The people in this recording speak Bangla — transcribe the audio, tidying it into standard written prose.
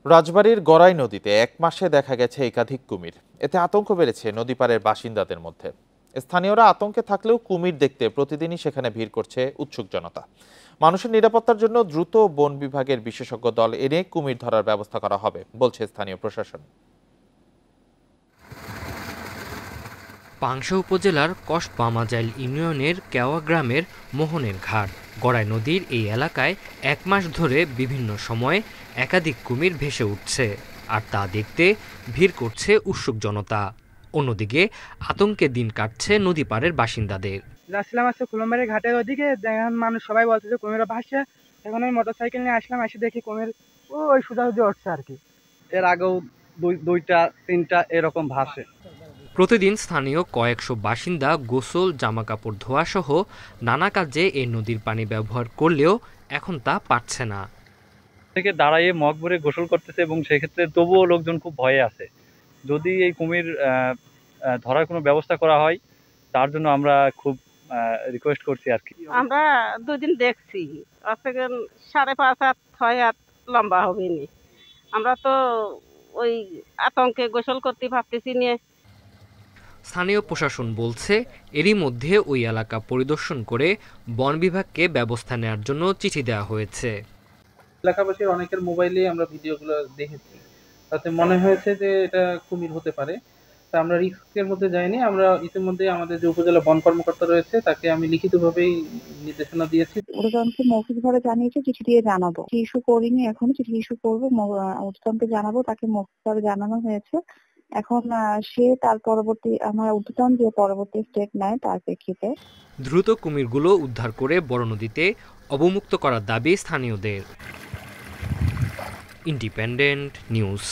রাজবাড়ীর গড়াই নদীতে এক মাসে দেখা গেছে একাধিক কুমির। এতে আতঙ্ক বেড়েছে নদী পাড়ের বাসিন্দাদের মধ্যে। স্থানীয়রা আতঙ্কে থাকলেও কুমির দেখতে প্রতিদিনই সেখানে ভিড় করছে উৎসুক জনতা। মানুষের নিরাপত্তার জন্য দ্রুত বন বিভাগের বিশেষজ্ঞ দল এনে কুমির ধরার ব্যবস্থা করা হবে বলছে স্থানীয় প্রশাসন। পাংশা উপজেলার কসবামাজাইল ইউনিয়নের কেওয়া গ্রামের মোহনের ঘাট গড়াই নদীর এই এলাকায় এক মাস ধরে বিভিন্ন সময়ে একাধিক কুমির ভেসে উঠছে, আর তা দেখতে ভিড় করছে উৎসুক জনতা। অন্যদিকে আতঙ্কে দিন কাটছে নদী পাড়ের বাসিন্দাদের। যাচ্ছিলাম আজকে কুলম্বাড়ির ঘাটের ওদিকে, দেখেন মানুষ সবাই বলছে যে কুমিরা ভাসছে। এখন আমি মোটরসাইকেল নিয়ে আসলাম, এসে দেখি কুমির ওই সোজাসুজি উঠছে আর কি। এর আগেও দুইটা তিনটা এরকম ভাসে। প্রতিদিন স্থানীয় কয়েকশো বাসিন্দা গোসল, জামাকাপড় ধোয়া সহ নানা কাজে এই নদীর পানি ব্যবহার করলেও এখন তা পারছে না। থেকে দাঁড়াইয়ে মগ ভরে গোসল করতেছে এবং সেক্ষেত্রে তবুও লোকজন খুব ভয়ে আছে। যদি এই কুমির ধরার কোনো ব্যবস্থা করা হয় তার জন্য আমরা খুব রিকোয়েস্ট করছি আর কি। আমরা দুদিন দেখছি, 5.5 হাত 6 হাত লম্বা হবে নি। আমরা তো ওই আতঙ্কে গোসল করতে ভাবতেছি নিয়ে। স্থানীয় প্রশাসন বলছে এরই মধ্যে ওই এলাকা পরিদর্শন করে বন বিভাগকে ব্যবস্থা নেওয়ার জন্য চিঠি দেওয়া হয়েছে। এলাকাবাসীর অনেকের মোবাইলে আমরা ভিডিওগুলো দেখেছি, তাতে মনে হয়েছে যে এটা কুমির হতে পারে। তা আমরা রিস্কের মধ্যে যাইনি। আমরা ইতিমধ্যে আমাদের যে উপজেলা বন কর্মকর্তা রয়েছে তাকে আমি লিখিতভাবেই নির্দেশনা দিয়েছি। ঊর্ধ্বতনকে মৌখিকভাবে জানিয়েছি, চিঠি দিয়ে জানাবো। চিঠি ইস্যু করিনি, এখনো চিঠি ইস্যু করবো, ঊর্ধ্বতনকে জানাবো। তাকে মৌখিকভাবে জানানো হয়েছে। এখন সে তার পরবর্তী আমার ঊর্ধ্বতন যে পরবর্তী স্টেপ নেয় তার প্রেক্ষিতে দ্রুত কুমিরগুলো উদ্ধার করে বড় নদীতে অবমুক্ত করার দাবি স্থানীয়দের। Independent news.